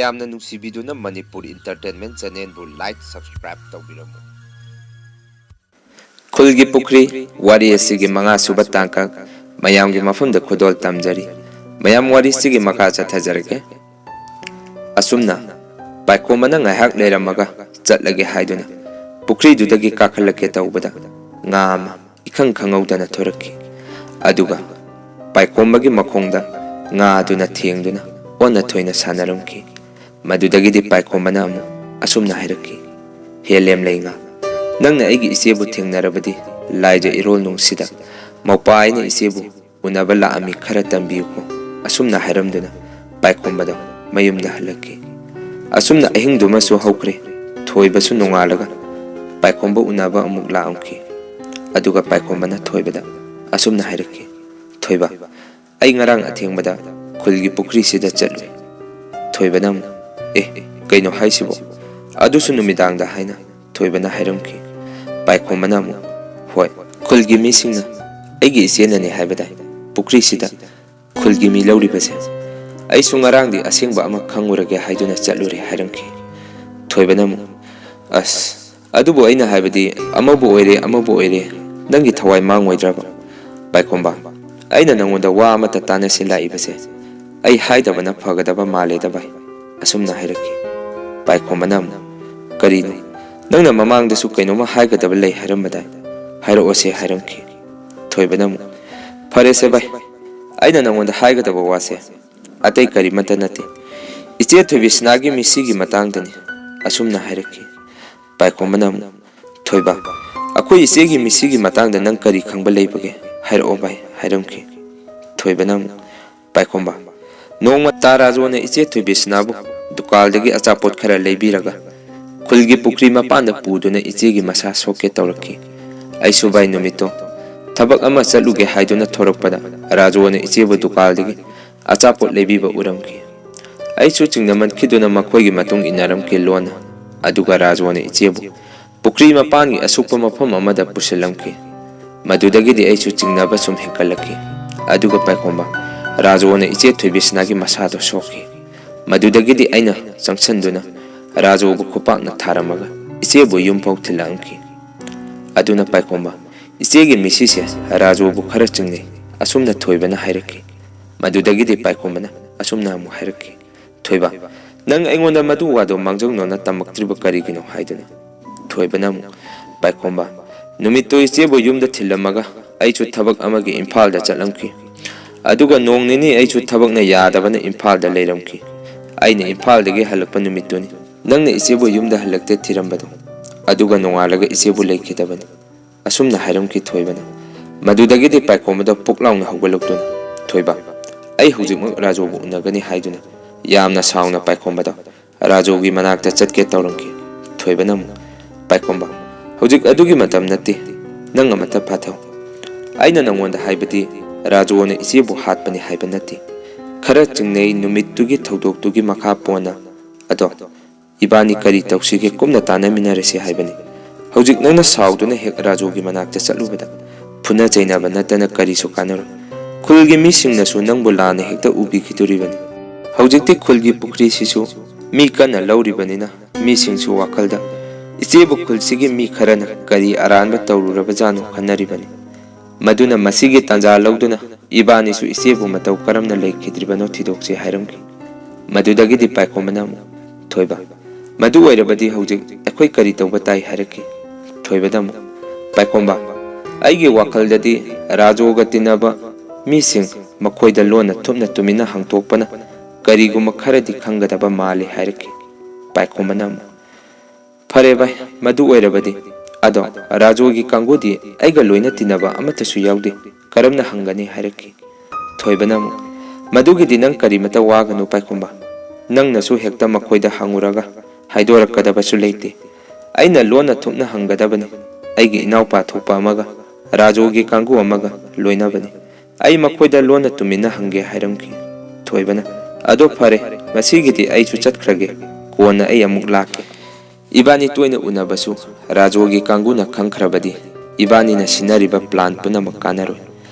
ꯃꯌꯥꯝꯅ ꯅꯨꯡꯁꯤꯕꯤꯗꯨꯅ Manipur ꯏꯟꯇꯔꯇꯦꯟꯃꯦꯟꯠ ꯆꯦꯅꯦꯜꯕꯨ like subscribe ꯇꯧꯕꯤꯔꯝꯃꯨ ꯈꯨꯜꯒꯤ ꯄꯨꯈ꯭ꯔꯤ ꯋꯥꯔꯤ ꯑꯁꯤꯒꯤ 5ꯁꯨꯕ ꯇꯥꯡꯀꯛ ꯃꯌꯥꯝꯒꯤ ꯃꯐꯝꯗ ꯈꯨꯗꯣꯜ ꯇꯝꯖꯔꯤ ꯃꯌꯥꯝ ꯋꯥꯔꯤꯁꯤꯒꯤ ꯃꯈꯥ ꯆꯠꯊꯖꯔꯒꯦ ꯑꯁꯨꯝꯅ ꯄꯥꯏꯈꯣꯝꯕꯅ ꯉꯥꯏꯍꯥꯛ ꯂꯩꯔꯝꯃꯒ ꯆꯠꯂꯒꯦ ꯍꯥꯏꯗꯨꯅ ꯄꯨꯈ꯭ꯔꯤꯗꯨꯗꯒꯤ ꯀꯥꯈꯠꯂꯛꯀꯦ ꯇꯧꯕꯗ ꯉꯥ ꯑꯃ ꯏꯈꯪ ꯈꯪꯍꯧꯗꯅ ꯊꯣꯔꯛꯈꯤ ꯑꯗꯨꯒ ꯄꯥꯏꯈꯣꯝꯕꯒꯤ ꯃꯈꯣꯡꯗ ꯉꯥ ꯑꯗꯨꯅ ꯊꯦꯡꯗꯨꯅ ꯑꯣꯟꯅ ꯊꯣꯏꯅ ꯁꯥꯟꯅꯔꯝꯈꯤ ꯃꯗꯨꯗꯒꯤꯗꯤ ꯄꯥꯏꯈꯣꯝꯕꯅ ꯑꯃꯨꯛ ꯑꯁꯨꯝꯅ ꯍꯥꯏꯔꯛꯈꯤ ꯍꯦꯂꯦꯝ ꯂꯩꯉꯥ ꯅꯪꯅ ꯑꯩꯒꯤ ꯏꯆꯦꯕꯨ ꯊꯦꯡꯅꯔꯕꯗꯤ ꯂꯥꯏꯖ ꯏꯔꯣꯜ ꯅꯨꯡꯁꯤꯗ ꯃꯧꯄꯥ ꯑꯩꯅ ꯏꯆꯦꯕꯨ ꯎꯅꯕ ꯂꯥꯛꯑꯝꯃꯤ ꯈꯔ ꯇꯝꯕꯤꯌꯨꯀꯣ ꯑꯁꯨꯝꯅ ꯍꯥꯏꯔꯝꯗꯨꯅ ꯄꯥꯏꯈꯣꯝꯕꯗ ꯃꯌꯨꯝꯗ ꯍꯜꯂꯛꯈꯤ ꯑꯁꯨꯝꯅ ꯑꯍꯤꯡꯗꯨꯃꯁꯨ ꯍꯧꯈ꯭ꯔꯦ ꯊꯣꯏꯕꯁꯨ ꯅꯣꯡꯉꯥꯜꯂꯒ ꯄꯥꯏꯈꯣꯝꯕ ꯎꯅꯕ ꯑꯃꯨꯛ ꯂꯥꯛꯑꯝꯈꯤ ꯑꯗꯨꯒ ꯄꯥꯏꯈꯣꯝꯕꯅ ꯊꯣꯏꯕꯗ ꯑꯁꯨꯝꯅ ꯍꯥꯏꯔꯛꯈꯤ ꯊꯣꯏꯕ ꯑꯩ ꯉꯔꯥꯡ ꯑꯊꯦꯡꯕꯗ ꯈꯨꯜꯒꯤ ꯄꯨꯈ꯭ꯔꯤꯁꯤꯗ ꯆꯠꯂꯨꯏ ꯊꯣꯏꯕꯅ ꯑꯃꯨꯛ ꯀꯩꯅꯣ ꯍꯥꯏꯁꯤꯕꯣ ꯑꯗꯨꯁꯨ ꯅꯨꯃꯤꯗꯥꯡꯗ ꯍꯥꯏꯅ ꯊꯣꯏꯕꯅ ꯍꯥꯏꯔꯝꯈꯤ ꯄꯥꯏꯈꯣꯝꯕꯅ ꯑꯃꯨꯛ ꯍꯣꯏ ꯈꯨꯜꯒꯤ ꯃꯤꯁꯤꯡꯅ ꯑꯩꯒꯤ ꯏꯆꯦꯅꯅꯤ ꯍꯥꯏꯕꯗ ꯄꯨꯈ꯭ꯔꯤꯁꯤꯗ ꯈꯨꯜꯒꯤ ꯃꯤ ꯂꯧꯔꯤꯕꯁꯦ ꯑꯩꯁꯨ ꯉꯔꯥꯡꯗꯤ ꯑꯁꯦꯡꯕ ꯑꯃ ꯈꯪꯉꯨꯔꯒꯦ ꯍꯥꯏꯗꯨꯅ ꯆꯠꯂꯨꯔꯦ ꯍꯥꯏꯔꯝꯈꯤ ꯊꯣꯏꯕꯅ ꯑꯃꯨꯛ ꯑꯁ ꯑꯗꯨꯕꯨ ꯑꯩꯅ ꯍꯥꯏꯕꯗꯤ ꯑꯃꯕꯨ ꯑꯣꯏꯔꯦ ꯅꯪꯒꯤ ꯊꯋꯥꯏ ꯃꯥꯡꯉꯣꯏꯗ꯭ꯔꯕ ꯄꯥꯏꯈꯣꯝꯕ ꯑꯩꯅ ꯅꯪꯉꯣꯟꯗ ꯋꯥ ꯑꯃꯠꯇ ꯇꯥꯟꯅꯁꯤ ꯂꯥꯛꯏꯕꯁꯦ ꯑꯩ ꯍꯥꯏꯗꯕꯅ ꯐꯒꯗꯕ ꯃꯥꯜꯂꯦꯗ ꯚꯥꯏ ꯑꯁꯨꯝꯅ ꯍꯥꯏꯔꯛꯈꯤ ꯄꯥꯏꯈꯣꯝꯕꯅ ꯑꯃꯨꯛ ꯀꯔꯤꯅꯣ ꯅꯪꯅ ꯃꯃꯥꯡꯗꯁꯨ ꯀꯩꯅꯣꯝꯃ ꯍꯥꯏꯒꯗꯕ ꯂꯩ ꯍꯥꯏꯔꯝꯕꯗꯥꯏ ꯍꯥꯏꯔꯛꯑꯣꯁꯦ ꯍꯥꯏꯔꯝꯈꯤ ꯊꯣꯏꯕꯅ ꯑꯃꯨꯛ ꯐꯔꯦꯁꯦ ꯚꯥꯏ ꯑꯩꯅ ꯅꯪꯉꯣꯟꯗ ꯍꯥꯏꯒꯗꯕ ꯋꯥꯁꯦ ꯑꯇꯩ ꯀꯔꯤꯃꯠꯇ ꯅꯠꯇꯦ ꯏꯆꯦ ꯊꯣꯏꯕꯤꯁꯅꯥꯒꯤ ꯃꯤꯁꯤꯒꯤ ꯃꯇꯥꯡꯗꯅꯤ ꯑꯁꯨꯝꯅ ꯍꯥꯏꯔꯛꯈꯤ ꯄꯥꯏꯈꯣꯝꯕꯅ ꯑꯃꯨꯛ ꯊꯣꯏꯕ ꯑꯩꯈꯣꯏ ꯏꯆꯦꯒꯤ ꯃꯤꯁꯤꯒꯤ ꯃꯇꯥꯡꯗ ꯅꯪ ꯀꯔꯤ ꯈꯪꯕ ꯂꯩꯕꯒꯦ ꯍꯥꯏꯔꯛꯑꯣ ꯚꯥꯏ ꯍꯥꯏꯔꯝꯈꯤ ꯊꯣꯏꯕꯅ ꯑꯃꯨꯛ ꯄꯥꯏꯈꯣꯝꯕ ꯅꯣꯡꯃ ꯇꯥꯔꯥꯖꯣꯅ ꯏꯆꯦ ꯊꯣꯏꯕꯤꯁꯅꯥꯕꯨ ꯗꯨꯀꯥꯟꯗꯒꯤ ꯑꯆꯥꯄꯣꯠ ꯈꯔ ꯂꯩꯕꯤꯔꯒ ꯈꯨꯜꯒꯤ ꯄꯨꯈ꯭ꯔꯤ ꯃꯄꯥꯟꯗ ꯄꯨꯗꯨꯅ ꯏꯆꯦꯒꯤ ꯃꯁꯥ ꯁꯣꯛꯀꯦ ꯇꯧꯔꯛꯈꯤ ꯑꯩꯁꯨ ꯚꯥꯏ ꯅꯨꯃꯤꯠꯇꯣ ꯊꯕꯛ ꯑꯃ ꯆꯠꯂꯨꯒꯦ ꯍꯥꯏꯗꯨꯅ ꯊꯣꯔꯛꯄꯗ ꯔꯥꯖꯣꯅ ꯏꯆꯦꯕꯨ ꯗꯨꯀꯥꯟꯗꯒꯤ ꯑꯆꯥꯄꯣꯠ ꯂꯩꯕꯤꯕ ꯎꯔꯝꯈꯤ ꯑꯩꯁꯨ ꯆꯤꯡꯅꯃꯟꯈꯤꯗꯨꯅ ꯃꯈꯣꯏꯒꯤ ꯃꯇꯨꯡ ꯏꯟꯅꯔꯝꯈꯤ ꯂꯣꯟꯅ ꯑꯗꯨꯒ ꯔꯥꯖꯣꯅ ꯏꯆꯦꯕꯨ ꯄꯨꯈ꯭ꯔꯤ ꯃꯄꯥꯟꯒꯤ ꯑꯁꯨꯛꯄ ꯃꯐꯝ ꯑꯃꯗ ꯄꯨꯁꯤꯜꯂꯝꯈꯤ ꯃꯗꯨꯗꯒꯤꯗꯤ ꯑꯩꯁꯨ ꯆꯤꯡꯅꯕ ꯁꯨꯝ ꯍꯦꯟꯒꯠꯂꯛꯈꯤ ꯑꯗꯨꯒ ꯄꯥꯏꯈꯣꯝꯕ ꯔꯥꯖꯣꯅ ꯏꯆꯦ ꯊꯣꯏꯕꯤꯁꯅꯥꯒꯤ ꯃꯁꯥꯗꯣ ꯁꯣꯛꯈꯤ ꯃꯗꯨꯗꯒꯤꯗꯤ ꯑꯩꯅ ꯆꯪꯁꯤꯟꯗꯨꯅ ꯔꯥꯖꯣꯕꯨ ꯈꯨꯄꯥꯛꯅ ꯊꯥꯔꯝꯃꯒ ꯏꯆꯦꯕꯨ ꯌꯨꯝꯐꯥꯎ ꯊꯤꯜꯂꯛꯑꯝꯈꯤ ꯑꯗꯨꯅ ꯄꯥꯏꯈꯣꯝꯕ ꯏꯆꯦꯒꯤ ꯃꯤꯁꯤꯁꯦ ꯔꯥꯖꯣꯕꯨ ꯈꯔ ꯆꯤꯡꯅꯩ ꯑꯁꯨꯝꯅ ꯊꯣꯏꯕꯅ ꯍꯥꯏꯔꯛꯈꯤ ꯃꯗꯨꯗꯒꯤꯗꯤ ꯄꯥꯏꯈꯣꯝꯕꯅ ꯑꯁꯨꯝꯅ ꯑꯃꯨꯛ ꯍꯥꯏꯔꯛꯈꯤ ꯊꯣꯏꯕ ꯅꯪ ꯑꯩꯉꯣꯟꯗ ꯃꯗꯨ ꯋꯥꯗꯣ ꯃꯥꯡꯖꯧꯅꯅ ꯇꯝꯃꯛꯇ꯭ꯔꯤꯕ ꯀꯔꯤꯒꯤꯅꯣ ꯍꯥꯏꯗꯨꯅ ꯊꯣꯏꯕꯅ ꯑꯃꯨꯛ ꯄꯥꯏꯈꯣꯝꯕ ꯅꯨꯃꯤꯠꯇꯨ ꯏꯆꯦꯕꯨ ꯌꯨꯝꯗ ꯊꯤꯜꯂꯝꯃꯒ ꯑꯩꯁꯨ ꯊꯕꯛ ꯑꯃꯒꯤ ꯏꯝꯐꯥꯜꯗ ꯆꯠꯂꯝꯈꯤ ꯑꯗꯨꯒ ꯅꯣꯡ ꯅꯤꯅꯤ ꯑꯩꯁꯨ ꯊꯕꯛꯅ ꯌꯥꯗꯕꯅ ꯏꯝꯐꯥꯜꯗ ꯂꯩꯔꯝꯈꯤ ꯑꯩꯅ ꯏꯝꯐꯥꯜꯗꯒꯤ ꯍꯜꯂꯛꯄ ꯅꯨꯃꯤꯠꯇꯨꯅꯤ ꯅꯪꯅ ꯏꯆꯦꯕꯨ ꯌꯨꯝꯗ ꯍꯜꯂꯛꯇꯦ ꯊꯤꯔꯝꯕꯗꯣ ꯑꯗꯨꯒ ꯅꯣꯡꯉꯥꯜꯂꯒ ꯏꯆꯦꯕꯨ ꯂꯩꯈꯤꯗꯕꯅꯤ ꯑꯁꯨꯝꯅ ꯍꯥꯏꯔꯝꯈꯤ ꯊꯣꯏꯕꯅ ꯃꯗꯨꯗꯒꯤꯗꯤ ꯄꯥꯏꯈꯣꯝꯕꯗ ꯄꯨꯛ ꯂꯥꯎꯅ ꯍꯧꯒꯠꯂꯛꯇꯨꯅ ꯊꯣꯏꯕ ꯑꯩ ꯍꯧꯖꯤꯛꯃꯛ ꯔꯥꯖꯣꯕꯨ ꯎꯅꯒꯅꯤ ꯍꯥꯏꯗꯨꯅ ꯌꯥꯝꯅ ꯁꯥꯎꯅ ꯄꯥꯏꯈꯣꯝꯕꯗ ꯔꯥꯖꯣꯒꯤ ꯃꯅꯥꯛꯇ ꯆꯠꯀꯦ ꯇꯧꯔꯝꯈꯤ ꯊꯣꯏꯕꯅ ꯑꯃꯨꯛ ꯄꯥꯏꯈꯣꯝꯕ ꯍꯧꯖꯤꯛ ꯑꯗꯨꯒꯤ ꯃꯇꯝ ꯅꯠꯇꯦ ꯅꯪ ꯑꯃꯠꯇ ꯐꯥꯊꯧ ꯑꯩꯅ ꯅꯪꯉꯣꯟꯗ ꯍꯥꯏꯕꯗꯤ ꯔꯥꯖꯣꯅ ꯏꯆꯦꯕꯨ ꯍꯥꯠꯄꯅꯤ ꯍꯥꯏꯕ ꯅꯠꯇꯦ ꯈꯔ ꯆꯤꯡꯅꯩ ꯅꯨꯃꯤꯠꯇꯨꯒꯤ ꯊꯧꯗꯣꯛꯇꯨꯒꯤ ꯃꯈꯥ ꯄꯣꯟꯅ ꯑꯗꯣ ꯏꯕꯥꯅꯤ ꯀꯔꯤ ꯇꯧꯁꯤꯒꯦ ꯀꯨꯞꯅ ꯇꯥꯟꯅꯃꯤꯟꯅꯔꯁꯤ ꯍꯥꯏꯕꯅꯤ ꯍꯧꯖꯤꯛ ꯅꯪꯅ ꯁꯥꯎꯗꯨꯅ ꯍꯦꯛ ꯔꯥꯖꯣꯒꯤ ꯃꯅꯥꯛꯇ ꯆꯠꯂꯨꯕꯗ ꯐꯨꯅ ꯆꯩꯅꯕ ꯅꯠꯇꯅ ꯀꯔꯤꯁꯨ ꯀꯥꯟꯅꯔꯣꯏ ꯈꯨꯜꯒꯤ ꯃꯤꯁꯤꯡꯅꯁꯨ ꯅꯪꯕꯨ ꯂꯥꯟꯅ ꯍꯦꯛꯇ ꯎꯕꯤꯈꯤꯗꯣꯔꯤꯕꯅꯤ ꯍꯧꯖꯤꯛꯇꯤ ꯈꯨꯜꯒꯤ ꯄꯨꯈ꯭ꯔꯤꯁꯤꯁꯨ ꯃꯤ ꯀꯟꯅ ꯂꯧꯔꯤꯕꯅꯤꯅ ꯃꯤꯁꯤꯡꯁꯨ ꯋꯥꯈꯜꯗ ꯏꯆꯦꯕꯨ ꯈꯨꯜꯁꯤꯒꯤ ꯃꯤ ꯈꯔꯅ ꯀꯔꯤ ꯑꯔꯥꯟꯕ ꯇꯧꯔꯨꯔꯕꯖꯥꯠꯅꯣ ꯈꯟꯅꯔꯤꯕꯅꯤ ꯃꯗꯨꯅ ꯃꯁꯤꯒꯤ ꯇꯥꯟꯖꯥ ꯂꯧꯗꯨꯅ ꯏꯕꯥꯅꯤꯁꯨ ꯏꯆꯦꯕꯨ ꯃꯇꯧ ꯀꯔꯝꯅ ꯂꯩꯈꯤꯗ꯭ꯔꯤꯕꯅꯣ ꯊꯤꯗꯣꯛꯁꯤ ꯍꯥꯏꯔꯝꯈꯤ ꯃꯗꯨꯗꯒꯤꯗꯤ ꯄꯥꯏꯈꯣꯝꯕꯅ ꯑꯃꯨꯛ ꯊꯣꯏꯕ ꯃꯗꯨ ꯑꯣꯏꯔꯕꯗꯤ ꯍꯧꯖꯤꯛ ꯑꯩꯈꯣꯏ ꯀꯔꯤ ꯇꯧꯕ ꯇꯥꯏ ꯍꯥꯏꯔꯛꯈꯤ ꯊꯣꯏꯕꯗ ꯑꯃꯨꯛ ꯄꯥꯏꯈꯣꯝꯕ ꯑꯩꯒꯤ ꯋꯥꯈꯜꯗꯗꯤ ꯔꯥꯖꯣꯒ ꯇꯤꯟꯅꯕ ꯃꯤꯁꯤꯡ ꯃꯈꯣꯏꯗ ꯂꯣꯟꯅ ꯊꯨꯞꯅ ꯇꯨꯃꯤꯟꯅ ꯍꯥꯡꯇꯣꯛꯄꯅ ꯀꯔꯤꯒꯨꯝꯕ ꯈꯔꯗꯤ ꯈꯪꯒꯗꯕ ꯃꯥꯜꯂꯤ ꯍꯥꯏꯔꯛꯈꯤ ꯄꯥꯏꯈꯣꯝꯕꯅ ꯑꯃꯨꯛ ꯐꯔꯦ ꯚꯥꯏ ꯃꯗꯨ ꯑꯣꯏꯔꯕꯗꯤ ꯑꯗꯣ ꯔꯥꯖꯣꯒꯤ ꯀꯥꯡꯕꯨꯗꯤ ꯑꯩꯒ ꯂꯣꯏꯅ ꯇꯤꯟꯅꯕ ꯑꯃꯠꯇꯁꯨ ꯌꯥꯎꯗꯦ ꯀꯔꯝꯅ ꯍꯪꯒꯅꯤ ꯍꯥꯏꯔꯛꯈꯤ ꯊꯣꯏꯕꯅ ꯑꯃꯨꯛ ꯃꯗꯨꯒꯤꯗꯤ ꯅꯪ ꯀꯔꯤꯃꯠꯇ ꯋꯥꯒꯅꯨ ꯄꯥꯏꯈꯣꯝꯕ ꯅꯪꯅꯁꯨ ꯍꯦꯛꯇ ꯃꯈꯣꯏꯗ ꯍꯪꯉꯨꯔꯒ ꯍꯥꯏꯗꯣꯔꯛꯀꯗꯕꯁꯨ ꯂꯩꯇꯦ ꯑꯩꯅ ꯂꯣꯟꯅ ꯊꯨꯞꯅ ꯍꯪꯒꯗꯕꯅꯤ ꯑꯩꯒꯤ ꯏꯅꯥꯎꯄꯥ ꯊꯣꯛꯄ ꯑꯃꯒ ꯔꯥꯖꯣꯒꯤ ꯀꯥꯡꯕꯨ ꯑꯃꯒ ꯂꯣꯏꯅꯕꯅꯤ ꯑꯩ ꯃꯈꯣꯏꯗ ꯂꯣꯟꯅ ꯇꯨꯃꯤꯟꯅ ꯍꯪꯒꯦ ꯍꯥꯏꯔꯝꯈꯤ ꯊꯣꯏꯕꯅ ꯑꯗꯣ ꯐꯔꯦ ꯉꯁꯤꯒꯤꯗꯤ ꯑꯩꯁꯨ ꯆꯠꯈ꯭ꯔꯒꯦ ꯀꯣꯟꯅ ꯑꯩ ꯑꯃꯨꯛ ꯂꯥꯛꯀꯦ ꯏꯕꯥꯅꯤ ꯇꯣꯏꯅ ꯎꯅꯕꯁꯨ ꯔꯥꯖꯣꯒꯤ ꯀꯥꯡꯕꯨꯅ ꯈꯪꯈ꯭ꯔꯕꯗꯤ ꯏꯕꯥꯅꯤꯅ ꯁꯤꯟꯅꯔꯤꯕ ꯄ꯭ꯂꯥꯟ ꯄꯨꯝꯅꯃꯛ ꯀꯥꯟꯅꯔꯣꯏ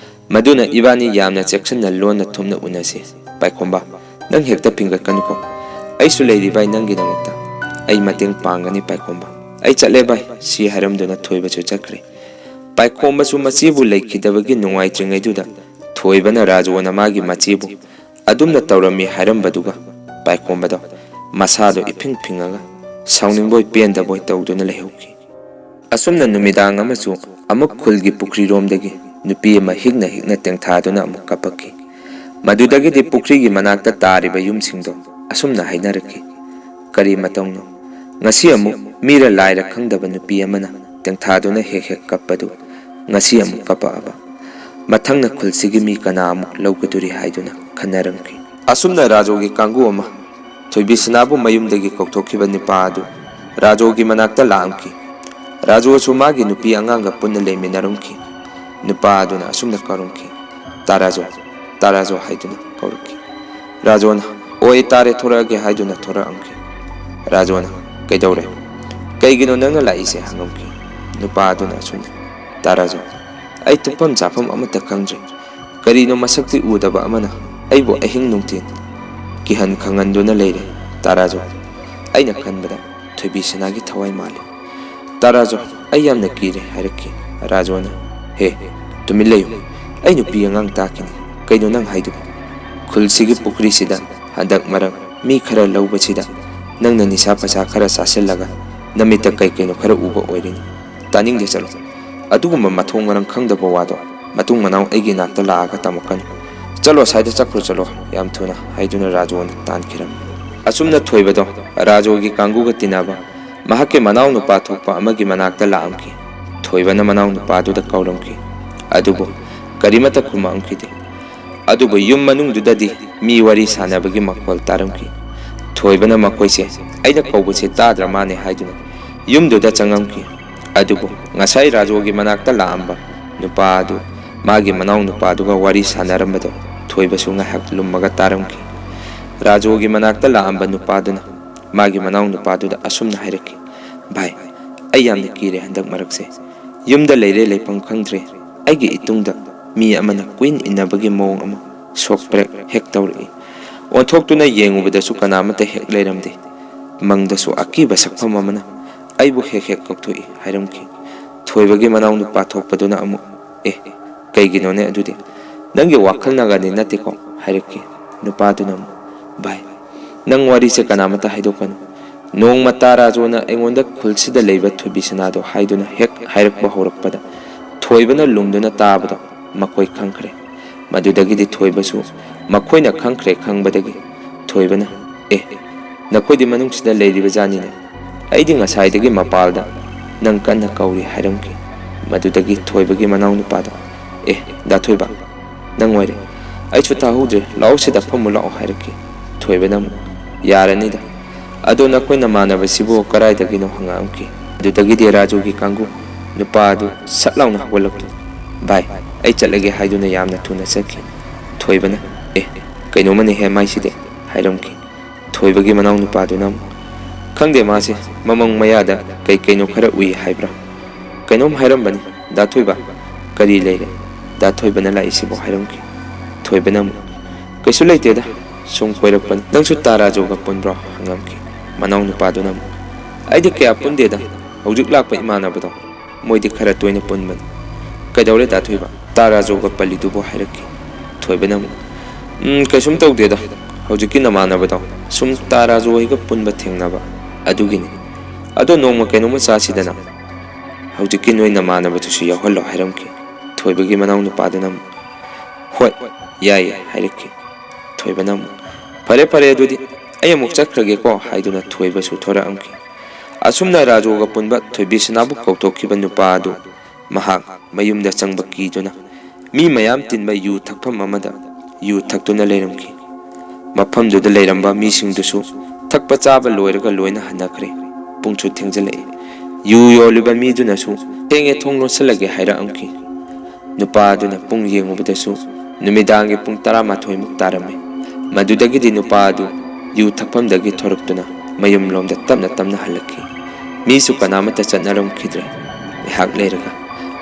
ꯃꯗꯨꯅ ꯏꯕꯥꯅꯤ ꯌꯥꯝꯅ ꯆꯦꯛꯁꯤꯟꯅ ꯂꯣꯟꯅ ꯊꯨꯝꯅ ꯎꯅꯁꯤ ꯄꯥꯏꯈꯣꯝꯕ ꯅꯪ ꯍꯦꯛꯇ ꯐꯤꯡꯒꯠꯀꯅꯨꯀꯣ ꯑꯩꯁꯨ ꯂꯩꯔꯤ ꯚꯥꯏ ꯅꯪꯒꯤꯗꯃꯛꯇ ꯑꯩ ꯃꯇꯦꯡ ꯄꯥꯡꯒꯅꯤ ꯄꯥꯏꯈꯣꯝꯕ ꯑꯩ ꯆꯠꯂꯦ ꯚꯥꯏ ꯁꯤ ꯍꯥꯏꯔꯝꯗꯨꯅ ꯊꯣꯏꯕꯁꯨ ꯆꯠꯈ꯭ꯔꯦ ꯄꯥꯏꯈꯣꯝꯕꯁꯨ ꯃꯆꯦꯕꯨ ꯂꯩꯈꯤꯗꯕꯒꯤ ꯅꯨꯡꯉꯥꯏꯇ꯭ꯔꯤꯉꯩꯗꯨꯗ ꯊꯣꯏꯕꯅ ꯔꯥꯖꯨꯅ ꯃꯥꯒꯤ ꯃꯆꯦꯕꯨ ꯑꯗꯨꯝꯅ ꯇꯧꯔꯝꯃꯤ ꯍꯥꯏꯔꯝꯕꯗꯨꯒ ꯄꯥꯏꯈꯣꯝꯕꯗꯣ ꯃꯁꯥꯗꯣ ꯏꯐꯤꯡ ꯐꯤꯡꯉꯒ ꯁꯥꯎꯅꯤꯡꯕꯣꯏ ꯄꯦꯟꯗꯕꯣꯏ ꯇꯧꯗꯨꯅ ꯂꯩꯍꯧꯈꯤ ꯑꯁꯨꯝꯅ ꯅꯨꯃꯤꯗꯥꯡ ꯑꯃꯁꯨ ꯑꯃꯨꯛ ꯈꯨꯜꯒꯤ ꯄꯨꯈ꯭ꯔꯤꯔꯣꯝꯗꯒꯤ ꯅꯨꯄꯤ ꯑꯃ ꯍꯤꯛꯅ ꯍꯤꯛꯅ ꯇꯦꯡꯊꯥꯗꯨꯅ ꯑꯃꯨꯛ ꯀꯞꯄꯛꯈꯤ ꯃꯗꯨꯗꯒꯤꯗꯤ ꯄꯨꯈ꯭ꯔꯤꯒꯤ ꯃꯅꯥꯛꯇ ꯇꯥꯔꯤꯕ ꯌꯨꯝꯁꯤꯡꯗꯣ ꯑꯁꯨꯝꯅ ꯍꯥꯏꯅꯔꯛꯈꯤ ꯀꯔꯤ ꯃꯇꯧꯅꯣ ꯉꯁꯤ ꯑꯃꯨꯛ ꯃꯤꯔ ꯂꯥꯏꯔ ꯈꯪꯗꯕ ꯅꯨꯄꯤ ꯑꯃꯅ ꯇꯦꯡꯊꯥꯗꯨꯅ ꯍꯦꯛ ꯍꯦꯛ ꯀꯞꯄꯗꯨ ꯉꯁꯤ ꯑꯃꯨꯛ ꯀꯞꯄꯛꯑꯕ ꯃꯊꯪꯅ ꯈꯨꯜꯁꯤꯒꯤ ꯃꯤ ꯀꯅꯥ ꯑꯃꯨꯛ ꯂꯧꯒꯗꯣꯔꯤ ꯍꯥꯏꯗꯨꯅ ꯈꯟꯅꯔꯝꯈꯤ ꯑꯁꯨꯝꯅ ꯔꯥꯖꯨꯒꯤ ꯀꯥꯡꯕꯨ ꯑꯃ ꯊꯣꯏꯕꯤꯁꯅꯥꯕꯨ ꯃꯌꯨꯝꯗꯒꯤ ꯀꯧꯊꯣꯛꯈꯤꯕ ꯅꯨꯄꯥ ꯑꯗꯨ ꯔꯥꯖꯨꯒꯤ ꯃꯅꯥꯛꯇ ꯂꯥꯛꯑꯝꯈꯤ ꯔꯥꯖꯨꯁꯨ ꯃꯥꯒꯤ ꯅꯨꯄꯤ ꯑꯉꯥꯡꯒ ꯄꯨꯟꯅ ꯂꯩꯃꯤꯟꯅꯔꯝꯈꯤ ꯅꯨꯄꯥ ꯑꯗꯨꯅ ꯑꯁꯨꯝꯅ ꯀꯧꯔꯝꯈꯤ ꯇꯥꯔꯥꯖꯣ ꯍꯥꯏꯗꯨꯅ ꯀꯧꯔꯛꯈꯤ ꯔꯥꯖꯨꯅ ꯑꯣꯏ ꯇꯥꯔꯦ ꯊꯣꯔꯛꯑꯒꯦ ꯍꯥꯏꯗꯨꯅ ꯊꯣꯔꯛꯑꯝꯈꯤ ꯔꯥꯖꯨꯅ ꯀꯩꯗꯧꯔꯦ ꯀꯩꯒꯤꯅꯣ ꯅꯪꯅ ꯂꯥꯛꯏꯁꯦ ꯍꯪꯉꯝꯈꯤ ꯅꯨꯄꯥ ꯑꯗꯨꯅ ꯑꯁꯨꯝꯅ ꯇꯥꯔꯥꯖꯣ ꯑꯩ ꯇꯨꯝꯐꯝ ꯆꯥꯐꯝ ꯑꯃꯠꯇ ꯈꯪꯗ꯭ꯔꯦ ꯀꯔꯤꯅꯣ ꯃꯁꯛꯇꯤ ꯎꯗꯕ ꯑꯃꯅ ꯑꯩꯕꯨ ꯑꯍꯤꯡ ꯅꯨꯡꯊꯤꯜ ꯀꯤꯍꯟ ꯈꯪꯍꯟꯗꯨꯅ ꯂꯩꯔꯦ ꯇꯥꯔꯥꯖꯣ ꯑꯩꯅ ꯈꯟꯕꯗ ꯊꯣꯏꯕꯤꯁꯅꯥꯒꯤ ꯊꯋꯥꯏ ꯃꯥꯜꯂꯤ ꯇꯥꯔꯥꯖꯣ ꯑꯩ ꯌꯥꯝꯅ ꯀꯤꯔꯦ ꯍꯥꯏꯔꯛꯈꯤ ꯔꯥꯖꯨꯅ ꯍꯦ ꯇꯨꯃꯤꯟ ꯂꯩꯌꯨ ꯑꯩ ꯅꯨꯄꯤ ꯑꯉꯥꯡ ꯇꯥꯛꯈꯤꯅꯤ ꯀꯩꯅꯣ ꯅꯪ ꯍꯥꯏꯗꯨꯕꯨ ꯈꯨꯜꯁꯤꯒꯤ ꯄꯨꯈ꯭ꯔꯤꯁꯤꯗ ꯍꯟꯗꯛ ꯃꯔꯛ ꯃꯤ ꯈꯔ ꯂꯧꯕꯁꯤꯗ ꯅꯪꯅ ꯅꯤꯁꯥ ꯄꯁꯥ ꯈꯔ ꯆꯥꯁꯤꯜꯂꯒ ꯅꯃꯤꯠꯇ ꯀꯩꯅꯣ ꯈꯔ ꯎꯕ ꯑꯣꯏꯔꯤꯅꯤ ꯇꯥꯅꯤꯡꯗꯦ ꯆꯠꯂꯣ ꯑꯗꯨꯒꯨꯝꯕ ꯃꯊꯣꯡ ꯃꯔꯝ ꯈꯪꯗꯕ ꯋꯥꯗꯣ ꯃꯇꯨꯡ ꯃꯅꯥꯎ ꯑꯩꯒꯤ ꯅꯥꯛꯇ ꯂꯥꯛꯑꯒ ꯇꯝꯃꯛꯀꯅꯨ ꯆꯠꯂꯣ ꯁ꯭ꯋꯥꯏꯗ ꯆꯠꯈ꯭ꯔꯣ ꯆꯠꯂꯣ ꯌꯥꯝ ꯊꯨꯅ ꯍꯥꯏꯗꯨꯅ ꯔꯥꯖꯨꯅ ꯇꯥꯟꯈꯤꯔꯝꯃꯤ ꯑꯁꯨꯝꯅ ꯊꯣꯏꯕꯗꯣ ꯔꯥꯖꯨꯒꯤ ꯀꯥꯡꯕꯨꯒ ꯇꯤꯟꯅꯕ ꯃꯍꯥꯛꯀꯤ ꯃꯅꯥꯎ ꯅꯨꯄꯥ ꯊꯣꯛꯄ ꯑꯃꯒꯤ ꯃꯅꯥꯛꯇ ꯂꯥꯛꯑꯝꯈꯤ ꯊꯣꯏꯕꯅ ꯃꯅꯥꯎ ꯅꯨꯄꯥꯗꯨꯗ ꯀꯧꯔꯝꯈꯤ ꯑꯗꯨꯕꯨ ꯀꯔꯤꯃꯠꯇ ꯈꯨꯝꯃꯛꯑꯝꯈꯤꯗꯦ ꯑꯗꯨꯕꯨ ꯌꯨꯝ ꯃꯅꯨꯡꯗꯨꯗꯗꯤ ꯃꯤ ꯋꯥꯔꯤ ꯁꯥꯟꯅꯕꯒꯤ ꯃꯈꯣꯜ ꯇꯥꯔꯝꯈꯤ ꯊꯣꯏꯕꯅ ꯃꯈꯣꯏꯁꯦ ꯑꯩꯅ ꯀꯧꯕꯁꯦ ꯇꯥꯗ꯭ꯔ ꯃꯥꯅꯦ ꯍꯥꯏꯗꯨꯅ ꯌꯨꯝꯗꯨꯗ ꯆꯪꯉꯝꯈꯤ ꯑꯗꯨꯕꯨ ꯉꯁꯥꯏ ꯔꯥꯖꯨꯒꯤ ꯃꯅꯥꯛꯇ ꯂꯥꯛꯑꯝꯕ ꯅꯨꯄꯥ ꯑꯗꯨ ꯃꯥꯒꯤ ꯃꯅꯥꯎ ꯅꯨꯄꯥꯗꯨꯒ ꯋꯥꯔꯤ ꯁꯥꯟꯅꯔꯝꯕꯗꯣ ꯊꯣꯏꯕꯁꯨ ꯉꯥꯏꯍꯥꯛ ꯂꯨꯝꯃꯒ ꯇꯥꯔꯝꯈꯤ ꯔꯥꯖꯨꯒꯤ ꯃꯅꯥꯛꯇ ꯂꯥꯛꯑꯝꯕ ꯅꯨꯄꯥꯗꯨꯅ ꯃꯥꯒꯤ ꯃꯅꯥꯎ ꯅꯨꯄꯥꯗꯨꯗ ꯑꯁꯨꯝꯅ ꯍꯥꯏꯔꯛꯈꯤ ꯚꯥꯏ ꯑꯩ ꯌꯥꯝꯅ ꯀꯤꯔꯦ ꯍꯟꯗꯛ ꯃꯔꯛꯁꯦ ꯌꯨꯝꯗ ꯂꯩꯔꯦ ꯂꯩꯐꯝ ꯈꯪꯗ꯭ꯔꯦ ꯑꯩꯒꯤ ꯏꯇꯨꯡꯗ ꯃꯤ ꯑꯃꯅ ꯀꯨꯏꯟ ꯏꯟꯅꯕꯒꯤ ꯃꯑꯣꯡ ꯑꯃ ꯁꯣꯛꯄ꯭ꯔꯦꯛ ꯍꯦꯛ ꯇꯧꯔꯛꯏ ꯑꯣꯟꯊꯣꯛꯇꯨꯅ ꯌꯦꯡꯉꯨꯕꯗꯁꯨ ꯀꯅꯥꯃꯠꯇ ꯍꯦꯛ ꯂꯩꯔꯝꯗꯦ ꯃꯪꯗꯁꯨ ꯑꯀꯤꯕ ꯁꯛꯐꯝ ꯑꯃꯅ ꯑꯩꯕꯨ ꯍꯦꯛ ꯍꯦꯛ ꯀꯧꯊꯣꯛꯏ ꯍꯥꯏꯔꯝꯈꯤ ꯊꯣꯏꯕꯒꯤ ꯃꯅꯥꯎ ꯅꯨꯄꯥ ꯊꯣꯛꯄꯗꯨꯅ ꯑꯃꯨꯛ ꯀꯩꯒꯤꯅꯣꯅꯦ ꯑꯗꯨꯗꯤ ꯅꯪꯒꯤ ꯋꯥꯈꯜ ꯅꯥꯒꯅꯤ ꯅꯠꯇꯦꯀꯣ ꯍꯥꯏꯔꯛꯈꯤ ꯅꯨꯄꯥꯗꯨꯅ ꯑꯃꯨꯛ ꯚꯥꯏ ꯅꯪ ꯋꯥꯔꯤꯁꯦ ꯀꯅꯥꯃꯠꯇ ꯍꯥꯏꯗꯣꯛꯀꯅꯨ ꯅꯣꯡꯃ ꯇꯥꯔꯥꯖꯣꯅ ꯑꯩꯉꯣꯟꯗ ꯈꯨꯜꯁꯤꯗ ꯂꯩꯕ ꯊꯣꯏꯕꯤꯁꯅꯥꯗꯣ ꯍꯥꯏꯗꯨꯅ ꯍꯦꯛ ꯍꯥꯏꯔꯛꯄ ꯍꯧꯔꯛꯄꯗ ꯊꯣꯏꯕꯅ ꯂꯨꯝꯗꯨꯅ ꯇꯥꯕꯗꯣ ꯃꯈꯣꯏ ꯈꯪꯈ꯭ꯔꯦ ꯃꯗꯨꯗꯒꯤꯗꯤ ꯊꯣꯏꯕꯁꯨ ꯃꯈꯣꯏꯅ ꯈꯪꯈ꯭ꯔꯦ ꯈꯪꯕꯗꯒꯤ ꯊꯣꯏꯕꯅ ꯅꯈꯣꯏꯗꯤ ꯃꯅꯨꯡꯁꯤꯗ ꯂꯩꯔꯤꯕ ꯖꯥꯅꯤꯅꯦ ꯑꯩꯗꯤ ꯉꯁꯥꯏꯗꯒꯤ ꯃꯄꯥꯜꯗ ꯅꯪ ꯀꯟꯅ ꯀꯧꯔꯤ ꯍꯥꯏꯔꯝꯈꯤ ꯃꯗꯨꯗꯒꯤ ꯊꯣꯏꯕꯒꯤ ꯃꯅꯥꯎ ꯅꯨꯄꯥꯗꯣ ꯗꯥꯊꯣꯏꯕ ꯅꯪ ꯑꯣꯏꯔꯦ ꯑꯩꯁꯨ ꯇꯥꯍꯧꯗ꯭ꯔꯦ ꯂꯥꯛꯑꯣ ꯁꯤꯗ ꯐꯝꯃꯨ ꯂꯥꯛꯑꯣ ꯍꯥꯏꯔꯛꯈꯤ ꯊꯣꯏꯕꯅ ꯑꯃꯨꯛ ꯌꯥꯔꯅꯤꯗ ꯑꯗꯣ ꯅꯈꯣꯏ ꯅꯃꯥꯟꯅꯕꯁꯤꯕꯨ ꯀꯔꯥꯏꯗꯒꯤꯅꯣ ꯍꯪꯉꯛꯑꯝꯈꯤ ꯑꯗꯨꯗꯒꯤꯗꯤ ꯔꯥꯖꯨꯒꯤ ꯀꯥꯡꯕꯨ ꯅꯨꯄꯥ ꯑꯗꯨ ꯁꯠ ꯂꯥꯎꯅ ꯍꯧꯒꯠꯂꯛꯇꯨꯅ ꯚꯥꯏ ꯑꯩ ꯆꯠꯂꯒꯦ ꯍꯥꯏꯗꯨꯅ ꯌꯥꯝꯅ ꯊꯨꯅ ꯆꯠꯈꯤ ꯊꯣꯏꯕꯅ ꯀꯩꯅꯣꯃꯅꯦꯍꯦ ꯃꯥꯏꯁꯤꯗꯤ ꯍꯥꯏꯔꯝꯈꯤ ꯊꯣꯏꯕꯒꯤ ꯃꯅꯥꯎ ꯅꯨꯄꯥꯗꯨꯅ ꯑꯃꯨꯛ ꯈꯪꯗꯦ ꯃꯥꯁꯦ ꯃꯃꯪ ꯃꯌꯥꯗ ꯀꯩꯅꯣ ꯈꯔ ꯎꯏ ꯍꯥꯏꯕ꯭ꯔꯥ ꯀꯩꯅꯣꯝ ꯍꯥꯏꯔꯝꯕꯅꯤ ꯗꯥꯊꯣꯏꯕ ꯀꯔꯤ ꯂꯩꯔꯦ ꯗꯥꯊꯣꯏꯕꯅ ꯂꯥꯛꯏꯁꯤꯕꯨ ꯍꯥꯏꯔꯝꯈꯤ ꯊꯣꯏꯕꯅ ꯑꯃꯨꯛ ꯀꯩꯁꯨ ꯂꯩꯇꯦꯗ ꯁꯨꯝ ꯀꯣꯏꯔꯛꯄꯅꯤ ꯅꯪꯁꯨ ꯇꯥꯔꯥꯖꯣꯒ ꯄꯨꯟꯕ꯭ꯔꯣ ꯍꯪꯉꯝꯈꯤ ꯃꯅꯥꯎ ꯅꯨꯄꯥꯗꯨꯅ ꯑꯃꯨꯛ ꯑꯩꯗꯤ ꯀꯌꯥ ꯄꯨꯟꯗꯦꯗ ꯍꯧꯖꯤꯛ ꯂꯥꯛꯄ ꯏꯃꯥꯟꯅꯕꯗꯣ ꯃꯣꯏꯗꯤ ꯈꯔ ꯇꯣꯏꯅ ꯄꯨꯟꯕꯅꯤ ꯀꯩꯗꯧꯔꯦ ꯗꯥꯊꯣꯏꯕ ꯇꯥꯔꯥꯖꯣꯒ ꯄꯜꯂꯤꯗꯨꯕꯨ ꯍꯥꯏꯔꯛꯈꯤ ꯊꯣꯏꯕꯅ ꯑꯃꯨꯛ ꯀꯩꯁꯨꯝ ꯇꯧꯗꯦꯗ ꯍꯧꯖꯤꯛꯀꯤ ꯅꯃꯥꯟꯅꯕꯗꯣ ꯁꯨꯝ ꯇꯥꯔꯥꯖꯣ ꯍꯣꯏꯒ ꯄꯨꯟꯕ ꯊꯦꯡꯅꯕ ꯑꯗꯨꯒꯤꯅꯤ ꯑꯗꯣ ꯅꯣꯡꯃ ꯀꯩꯅꯣꯝꯃ ꯆꯥꯁꯤꯗꯅ ꯍꯧꯖꯤꯛꯀꯤ ꯅꯣꯏ ꯅꯃꯥꯟꯅꯕꯗꯨꯁꯨ ꯌꯥꯎꯍꯜꯂꯣ ꯍꯥꯏꯔꯝꯈꯤ ꯊꯣꯏꯕꯒꯤ ꯃꯅꯥꯎ ꯅꯨꯄꯥꯗꯨꯅ ꯑꯃꯨꯛ ꯍꯣꯏ ꯌꯥꯏꯌꯦ ꯍꯥꯏꯔꯛꯈꯤ ꯊꯣꯏꯕꯅ ꯑꯃꯨꯛ ꯐꯔꯦ ꯑꯗꯨꯗꯤ ꯑꯩ ꯑꯃꯨꯛ ꯆꯠꯈ꯭ꯔꯒꯦꯀꯣ ꯍꯥꯏꯗꯨꯅ ꯊꯣꯏꯕꯁꯨ ꯊꯣꯔꯛꯑꯝꯈꯤ ꯑꯁꯨꯝꯅ ꯔꯥꯖꯨꯒ ꯄꯨꯟꯕ ꯊꯣꯏꯕꯤꯁꯅꯥꯕꯨ ꯀꯧꯊꯣꯛꯈꯤꯕ ꯅꯨꯄꯥ ꯑꯗꯨ ꯃꯍꯥꯛ ꯃꯌꯨꯝꯗ ꯆꯪꯕ ꯀꯤꯗꯨꯅ ꯃꯤ ꯃꯌꯥꯝ ꯇꯤꯟꯕ ꯌꯨ ꯊꯛꯐꯝ ꯑꯃꯗ ꯌꯨ ꯊꯛꯇꯨꯅ ꯂꯩꯔꯝꯈꯤ ꯃꯐꯝꯗꯨꯗ ꯂꯩꯔꯝꯕ ꯃꯤꯁꯤꯡꯗꯨꯁꯨ ꯊꯛꯄ ꯆꯥꯕ ꯂꯣꯏꯔꯒ ꯂꯣꯏꯅ ꯍꯟꯅꯈ꯭ꯔꯦ ꯄꯨꯡꯁꯨ ꯊꯦꯡꯖꯤꯜꯂꯛꯏ ꯌꯨ ꯌꯣꯜꯂꯤꯕ ꯃꯤꯗꯨꯅꯁꯨ ꯊꯦꯡꯉꯦ ꯊꯣꯡ ꯂꯣꯟꯁꯤꯜꯂꯒꯦ ꯍꯥꯏꯔꯛꯑꯝꯈꯤ ꯅꯨꯄꯥ ꯑꯗꯨꯅ ꯄꯨꯡ ꯌꯦꯡꯉꯨꯕꯗꯁꯨ ꯅꯨꯃꯤꯗꯥꯡꯒꯤ ꯄꯨꯡ 12ꯃꯨꯛ ꯇꯥꯔꯝꯃꯤ ꯃꯗꯨꯗꯒꯤꯗꯤ ꯅꯨꯄꯥ ꯑꯗꯨ ꯌꯨ ꯊꯛꯐꯝꯗꯒꯤ ꯊꯣꯔꯛꯇꯨꯅ ꯃꯌꯨꯝꯂꯣꯝꯗ ꯇꯞꯅ ꯍꯜꯂꯛꯈꯤ ꯃꯤꯁꯨ ꯀꯅꯥꯃꯠꯇ ꯆꯠꯅꯔꯝꯈꯤꯗ꯭ꯔꯦ ꯉꯥꯏꯍꯥꯛ ꯂꯩꯔꯒ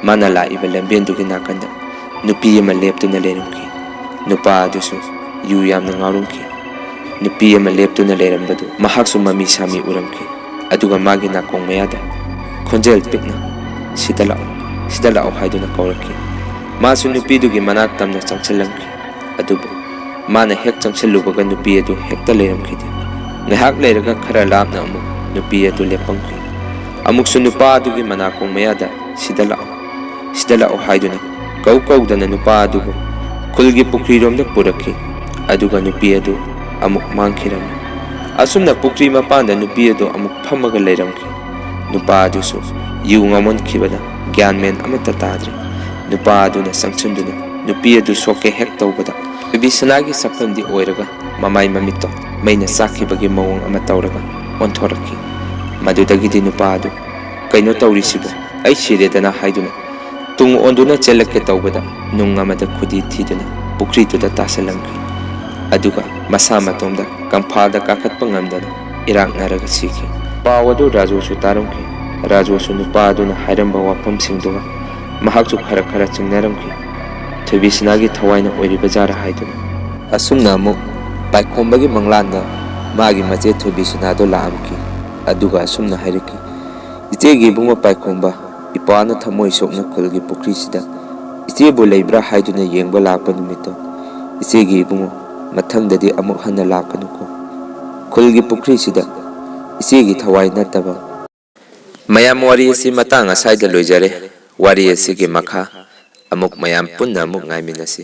ꯃꯥꯅ ꯂꯥꯛꯏꯕ ꯂꯝꯕꯦꯟꯗꯨꯒꯤ ꯅꯥꯀꯟꯗ ꯅꯨꯄꯤ ꯑꯃ ꯂꯦꯞꯇꯨꯅ ꯂꯩꯔꯝꯈꯤ ꯅꯨꯄꯥ ꯑꯗꯨꯁꯨ ꯌꯨ ꯌꯥꯝꯅ ꯉꯥꯎꯔꯝꯈꯤ नुपी अमा लेप्तुना लेरंबदु महाक्सु ममी सामी उरमखि अदुगा मागी नाकोंग मयादा खोंजेल पिकना सिदा लाओ हाइदुना कौरखि मासु नुपीदुगी मनाक तमना चंगछलंखि अदुबु माना हेक चंगछलुबगा नुपी अदु हेक्ता लेरमखिदि ngahak leiraga khara lapna amu nupi atu lepangki amuk su nupa adugi manakong mayada sidala o haiduna kau dana nupa adugo kulgi pukri romda purakhi aduga nupi adu amuk mangkhiram asumna pukri mapanda nupi adu amuk phamaga leiramki nupa adu su yu ngamon khibana gyan men amata tadre nupa adu na sangchunduna nupi adu soke hek tawbada bibisanagi sapandi oiraga mamai mamito maina sakibagi mawong ama tawraga onthoraki madudagidi nupa adu kaino tawrisibu ai siredana haiduna tung onduna chelake tawbada nung amada khudi thiduna pukri tuda tasalangi aduga masa matomda kamphada kakatpa ngamdana irak naraga siki pawadu raju su tarumki raju su nupa aduna hairamba wapam singduga mahakchu khara chingnaramki thubisinagi thawaina oiriba jara haiduna asumna amu पाइखोंबगी Manglana मागी मचे थुबिसनादो लामकी अदुगा असुमना हाइरकी इचेगी बुंग पाइखोंबा इपाना थमोय सोकना खुलगी पुखरीसिदा इचेबु Lebra हाइदुना येंगबा लापा नुमितो इचेगी बुंग मथंगददी अमुक हन्ना लाकनुको खुलगी पुखरीसिदा इचेगी थवाई नतबा मयाम वारी असि मतांग असाइदा लोइजरे वारी असिगी मखा अमुक मयाम पुन्ना अमुक ngaimiनasi